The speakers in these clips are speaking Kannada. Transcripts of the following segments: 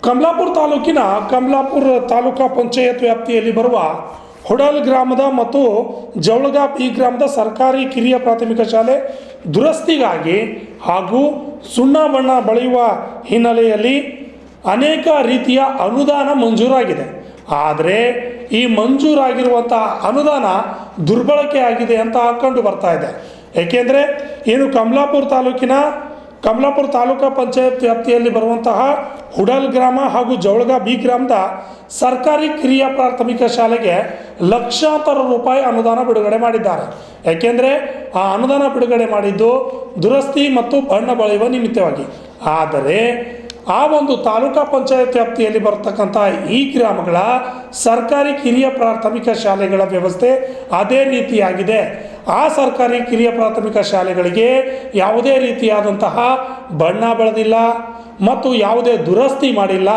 ಕಮಲಾಪುರ ತಾಲೂಕಿನ ಕಮಲಾಪುರ ತಾಲೂಕಾ ಪಂಚಾಯತ್ ವ್ಯಾಪ್ತಿಯಲ್ಲಿ ಬರುವ ಹುಡಲ್ ಗ್ರಾಮದ ಮತ್ತು ಜವಳಗ ಈ ಗ್ರಾಮದ ಸರ್ಕಾರಿ ಕಿರಿಯ ಪ್ರಾಥಮಿಕ ಶಾಲೆ ದುರಸ್ತಿಗಾಗಿ ಹಾಗೂ ಸುಣ್ಣ ಬಣ್ಣ ಬಳಿಯುವ ಹಿನ್ನೆಲೆಯಲ್ಲಿ ಅನೇಕ ರೀತಿಯ ಅನುದಾನ ಮಂಜೂರಾಗಿದೆ. ಆದರೆ ಈ ಮಂಜೂರಾಗಿರುವಂಥ ಅನುದಾನ ದುರ್ಬಳಕೆ ಆಗಿದೆ ಅಂತ ಕಂಡು ಬರ್ತಾ ಇದೆ. ಏಕೆಂದರೆ ಏನು ಕಮಲಾಪುರ ತಾಲೂಕಾ ಪಂಚಾಯತ್ ವ್ಯಾಪ್ತಿಯಲ್ಲಿ ಬರುವಂತಹ ಹುಡಲ್ ಗ್ರಾಮ ಹಾಗೂ ಜವಳಗ ಬಿ ಗ್ರಾಮದ ಸರ್ಕಾರಿ ಕಿರಿಯ ಪ್ರಾಥಮಿಕ ಶಾಲೆಗೆ ಲಕ್ಷಾಂತರ ರೂಪಾಯಿ ಅನುದಾನ ಬಿಡುಗಡೆ ಮಾಡಿದ್ದಾರೆ. ಏಕೆಂದರೆ ಆ ಅನುದಾನ ಬಿಡುಗಡೆ ಮಾಡಿದ್ದು ದುರಸ್ತಿ ಮತ್ತು ಬಣ್ಣ ಬಳಿಯುವ ನಿಮಿತ್ತವಾಗಿ. ಆದರೆ ಆ ಒಂದು ತಾಲೂಕಾ ಪಂಚಾಯತ್ ವ್ಯಾಪ್ತಿಯಲ್ಲಿ ಬರ್ತಕ್ಕಂಥ ಈ ಗ್ರಾಮಗಳ ಸರ್ಕಾರಿ ಕಿರಿಯ ಪ್ರಾಥಮಿಕ ಶಾಲೆಗಳ ವ್ಯವಸ್ಥೆ ಅದೇ ರೀತಿಯಾಗಿದೆ. ಆ ಸರ್ಕಾರಿ ಕಿರಿಯ ಪ್ರಾಥಮಿಕ ಶಾಲೆಗಳಿಗೆ ಯಾವುದೇ ರೀತಿಯಾದಂತಹ ಬಣ್ಣ ಬಳಿದಿಲ್ಲ ಮತ್ತು ಯಾವುದೇ ದುರಸ್ತಿ ಮಾಡಿಲ್ಲ.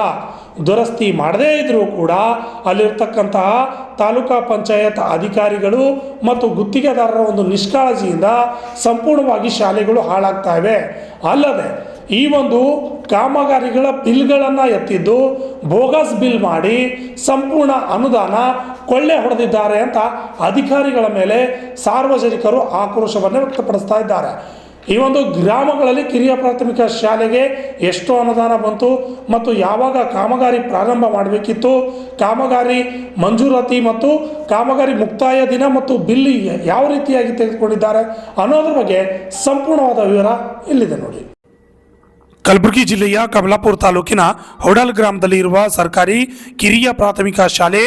ದುರಸ್ತಿ ಮಾಡದೇ ಇದ್ದರೂ ಕೂಡ ಅಲ್ಲಿರ್ತಕ್ಕಂತಹ ತಾಲೂಕಾ ಪಂಚಾಯತ್ ಅಧಿಕಾರಿಗಳು ಮತ್ತು ಗುತ್ತಿಗೆದಾರರ ಒಂದು ನಿಷ್ಕಾಳಜಿಯಿಂದ ಸಂಪೂರ್ಣವಾಗಿ ಶಾಲೆಗಳು ಹಾಳಾಗ್ತಾ ಇವೆ. ಅಲ್ಲದೆ ಈ ಒಂದು ಕಾಮಗಾರಿಗಳ ಬಿಲ್ಗಳನ್ನು ಎತ್ತಿದ್ದು ಬೋಗಸ್ ಬಿಲ್ ಮಾಡಿ ಸಂಪೂರ್ಣ ಅನುದಾನ ಕೊಳ್ಳೆ ಹೊಡೆದಿದ್ದಾರೆ ಅಂತ ಅಧಿಕಾರಿಗಳ ಮೇಲೆ ಸಾರ್ವಜನಿಕರು ಆಕ್ರೋಶವನ್ನು ವ್ಯಕ್ತಪಡಿಸ್ತಾ ಇದ್ದಾರೆ. ಈ ಒಂದು ಗ್ರಾಮಗಳಲ್ಲಿ ಕಿರಿಯ ಪ್ರಾಥಮಿಕ ಶಾಲೆಗೆ ಎಷ್ಟು ಅನುದಾನ ಬಂತು ಮತ್ತು ಯಾವಾಗ ಕಾಮಗಾರಿ ಪ್ರಾರಂಭ ಮಾಡಬೇಕಿತ್ತು, ಕಾಮಗಾರಿ ಮಂಜೂರಾತಿ ಮತ್ತು ಕಾಮಗಾರಿ ಮುಕ್ತಾಯ ದಿನ ಮತ್ತು ಬಿಲ್ ಯಾವ ರೀತಿಯಾಗಿ ತೆಗೆದುಕೊಂಡಿದ್ದಾರೆ ಅನ್ನೋದ್ರ ಬಗ್ಗೆ ಸಂಪೂರ್ಣವಾದ ವಿವರ ಇಲ್ಲಿದೆ ನೋಡಿ. ಕಲಬುರಗಿ ಜಿಲ್ಲೆಯ ಕಮಲಾಪುರ ತಾಲೂಕಿನ ಹೊಡಲ್ ಗ್ರಾಮದಲ್ಲಿ ಇರುವ ಸರ್ಕಾರಿ ಕಿರಿಯ ಪ್ರಾಥಮಿಕ ಶಾಲೆ,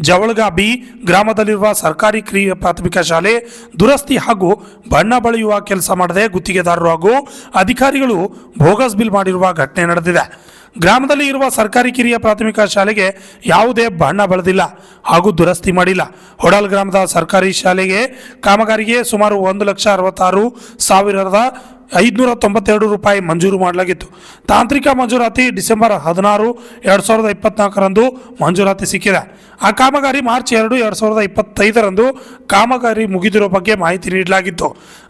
ಜವಳಗ ಬಿ ಗ್ರಾಮದಲ್ಲಿರುವ ಸರ್ಕಾರಿ ಕಿರಿಯ ಪ್ರಾಥಮಿಕ ಶಾಲೆ ದುರಸ್ತಿ ಹಾಗೂ ಬಣ್ಣ ಬಳಿಯುವ ಕೆಲಸ ಮಾಡದೆ ಗುತ್ತಿಗೆದಾರರು ಹಾಗೂ ಅಧಿಕಾರಿಗಳು ಬೋಗಸ್ ಬಿಲ್ ಮಾಡಿರುವ ಘಟನೆ ನಡೆದಿದೆ. ಗ್ರಾಮದಲ್ಲಿ ಇರುವ ಸರ್ಕಾರಿ ಕಿರಿಯ ಪ್ರಾಥಮಿಕ ಶಾಲೆಗೆ ಯಾವುದೇ ಬಣ್ಣ ಬಳಿದಿಲ್ಲ ಹಾಗೂ ದುರಸ್ತಿ ಮಾಡಿಲ್ಲ. ಹೊಡಲ್ ಗ್ರಾಮದ ಸರ್ಕಾರಿ ಶಾಲೆಗೆ ಕಾಮಗಾರಿಗೆ ಸುಮಾರು 1,66,592 ರೂಪಾಯಿ ಮಂಜೂರು ಮಾಡಲಾಗಿತ್ತು. ತಾಂತ್ರಿಕ ಮಂಜೂರಾತಿ ಡಿಸೆಂಬರ್ 16, 2024ರಂದು ಮಂಜೂರಾತಿ ಸಿಕ್ಕಿದೆ. ಆ ಕಾಮಗಾರಿ ಮಾರ್ಚ್ 2, 2025ರಂದು ಕಾಮಗಾರಿ ಮುಗಿದಿರೋ ಬಗ್ಗೆ ಮಾಹಿತಿ ನೀಡಲಾಗಿತ್ತು.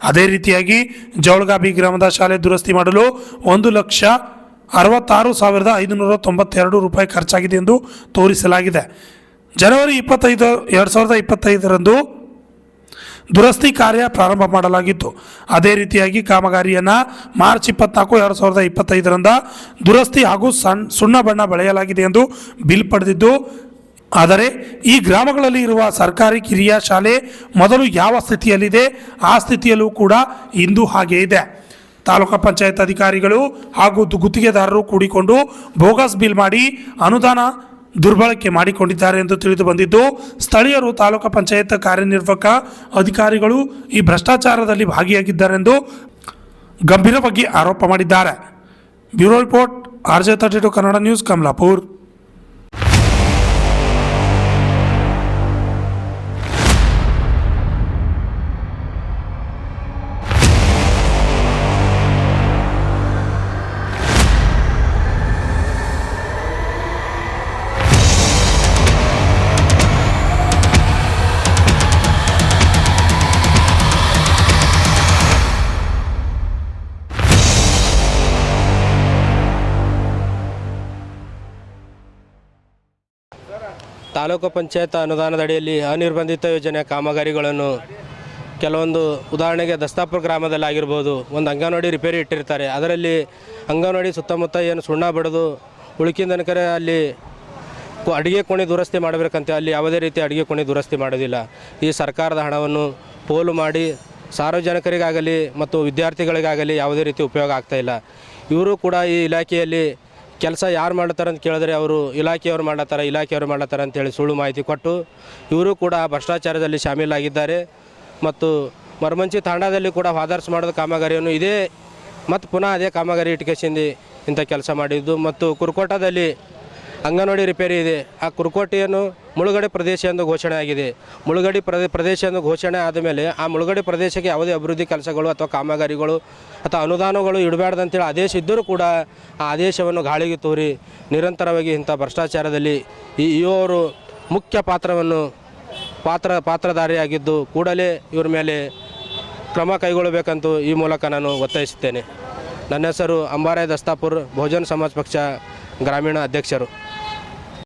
ಅದೇ ರೀತಿಯಾಗಿ ಜವಳಗ ಬಿ ಗ್ರಾಮದ ಶಾಲೆ ದುರಸ್ತಿ ಮಾಡಲು 1,66,592 ರೂಪಾಯಿ ಖರ್ಚಾಗಿದೆ ಎಂದು ತೋರಿಸಲಾಗಿದೆ. ಜನವರಿ 25, 2025ರಂದು ದುರಸ್ತಿ ಕಾರ್ಯ ಪ್ರಾರಂಭ ಮಾಡಲಾಗಿತ್ತು. ಅದೇ ರೀತಿಯಾಗಿ ಕಾಮಗಾರಿಯನ್ನು ಮಾರ್ಚ್ 24, 2025ರಿಂದ ದುರಸ್ತಿ ಹಾಗೂ ಸುಣ್ಣ ಬಣ್ಣ ಬಳೆಯಲಾಗಿದೆ ಎಂದು ಬಿಲ್ ಪಡೆದಿದ್ದು, ಆದರೆ ಈ ಗ್ರಾಮಗಳಲ್ಲಿ ಇರುವ ಸರ್ಕಾರಿ ಕಿರಿಯ ಶಾಲೆ ಮೊದಲು ಯಾವ ಸ್ಥಿತಿಯಲ್ಲಿದೆ ಆ ಸ್ಥಿತಿಯಲ್ಲೂ ಕೂಡ ಇಂದು ಹಾಗೆ ಇದೆ. ತಾಲೂಕಾ ಪಂಚಾಯತ್ ಅಧಿಕಾರಿಗಳು ಹಾಗೂ ಗುತ್ತಿಗೆದಾರರು ಕೂಡಿಕೊಂಡು ಬೋಗಸ್ ಬಿಲ್ ಮಾಡಿ ಅನುದಾನ ದುರ್ಬಳಕೆ ಮಾಡಿಕೊಂಡಿದ್ದಾರೆ ಎಂದು ತಿಳಿದು ಬಂದಿದ್ದು, ಸ್ಥಳೀಯರು ತಾಲೂಕಾ ಪಂಚಾಯತ್ ಕಾರ್ಯನಿರ್ವಾಹಕ ಅಧಿಕಾರಿಗಳು ಈ ಭ್ರಷ್ಟಾಚಾರದಲ್ಲಿ ಭಾಗಿಯಾಗಿದ್ದಾರೆಂದು ಗಂಭೀರವಾಗಿ ಆರೋಪ ಮಾಡಿದ್ದಾರೆ. Bureau report, RJ32 Kannada news, Kamalapur. Taluk panchayat ಅನುದಾನದ ಅಡಿಯಲ್ಲಿ ಅನಿರ್ಬಂಧಿತ ಯೋಜನೆ ಕಾಮಗಾರಿಗಳನ್ನು ಕೆಲವೊಂದು, ಉದಾಹರಣೆಗೆ ದಸ್ತಾಪುರ ಗ್ರಾಮದಲ್ಲಿ ಆಗಿರ್ಬೋದು, ಒಂದು ಅಂಗನವಾಡಿ ರಿಪೇರಿ ಇಟ್ಟಿರ್ತಾರೆ. ಅದರಲ್ಲಿ ಅಂಗನವಾಡಿ ಸುತ್ತಮುತ್ತ ಏನು ಸುಣ್ಣ ಬಡಿದು ಉಳುಕಿಂದನಕರೆ ಅಲ್ಲಿ ಅಡುಗೆ ಕೋಣೆ ದುರಸ್ತಿ ಮಾಡಬೇಕಂತೆ ಅಲ್ಲಿ ಯಾವುದೇ ರೀತಿ ಅಡುಗೆ ಕೋಣೆ ದುರಸ್ತಿ ಮಾಡೋದಿಲ್ಲ. ಈ ಸರ್ಕಾರದ ಹಣವನ್ನು ಪೋಲು ಮಾಡಿ ಸಾರ್ವಜನಿಕರಿಗಾಗಲಿ ಮತ್ತು ವಿದ್ಯಾರ್ಥಿಗಳಿಗಾಗಲಿ ಯಾವುದೇ ರೀತಿ ಉಪಯೋಗ ಆಗ್ತಾಯಿಲ್ಲ. ಇವರು ಕೂಡ ಈ ಇಲಾಖೆಯಲ್ಲಿ ಕೆಲಸ ಯಾರು ಮಾಡ್ತಾರೆ ಅಂತ ಕೇಳಿದ್ರೆ ಅವರು ಇಲಾಖೆಯವರು ಮಾಡ್ತಾರೆ ಅಂತೇಳಿ ಸುಳ್ಳು ಮಾಹಿತಿ ಕೊಟ್ಟು ಇವರು ಕೂಡ ಭ್ರಷ್ಟಾಚಾರದಲ್ಲಿ ಶಾಮೀಲಾಗಿದ್ದಾರೆ. ಮತ್ತು ಮರಮಂಚಿ ತಾಂಡಾದಲ್ಲಿ ಕೂಡ ಫಾದರ್ಸ್ ಮಾಡೋದು ಕಾಮಗಾರಿಯನ್ನು ಇದೇ ಮತ್ತು ಪುನಃ ಅದೇ ಕಾಮಗಾರಿ ಇಟ್ಕೇಸಿಂದು ಇಂಥ ಕೆಲಸ ಮಾಡಿದ್ದು. ಮತ್ತು ಕುರುಕೋಟದಲ್ಲಿ ಅಂಗನವಾಡಿ ರಿಪೇರಿ ಇದೆ. ಆ ಕುರುಕೋಟೆಯನ್ನು ಮುಳುಗಡೆ ಪ್ರದೇಶ ಎಂದು ಘೋಷಣೆ ಆಗಿದೆ. ಮುಳುಗಡೆ ಪ್ರದೇಶ ಎಂದು ಘೋಷಣೆ ಆದಮೇಲೆ ಆ ಮುಳುಗಡೆ ಪ್ರದೇಶಕ್ಕೆ ಯಾವುದೇ ಅಭಿವೃದ್ಧಿ ಕೆಲಸಗಳು ಅಥವಾ ಕಾಮಗಾರಿಗಳು ಅಥವಾ ಅನುದಾನಗಳು ಇಡಬಾರ್ದಂತೇಳಿ ಆದೇಶ ಇದ್ದರೂ ಕೂಡ ಆ ಆದೇಶವನ್ನು ಗಾಳಿಗೆ ತೋರಿ ನಿರಂತರವಾಗಿ ಇಂಥ ಭ್ರಷ್ಟಾಚಾರದಲ್ಲಿ ಇವರು ಮುಖ್ಯ ಪಾತ್ರಧಾರಿಯಾಗಿದ್ದು ಕೂಡಲೇ ಇವ್ರ ಮೇಲೆ ಕ್ರಮ ಕೈಗೊಳ್ಳಬೇಕಂತೂ ಈ ಮೂಲಕ ನಾನು ಒತ್ತಾಯಿಸುತ್ತೇನೆ. ನನ್ನ ಹೆಸರು ಅಂಬಾರಾಯ ದಸ್ತಾಪುರ್, ಬಹುಜನ ಸಮಾಜ ಪಕ್ಷ ಗ್ರಾಮೀಣ ಅಧ್ಯಕ್ಷರು.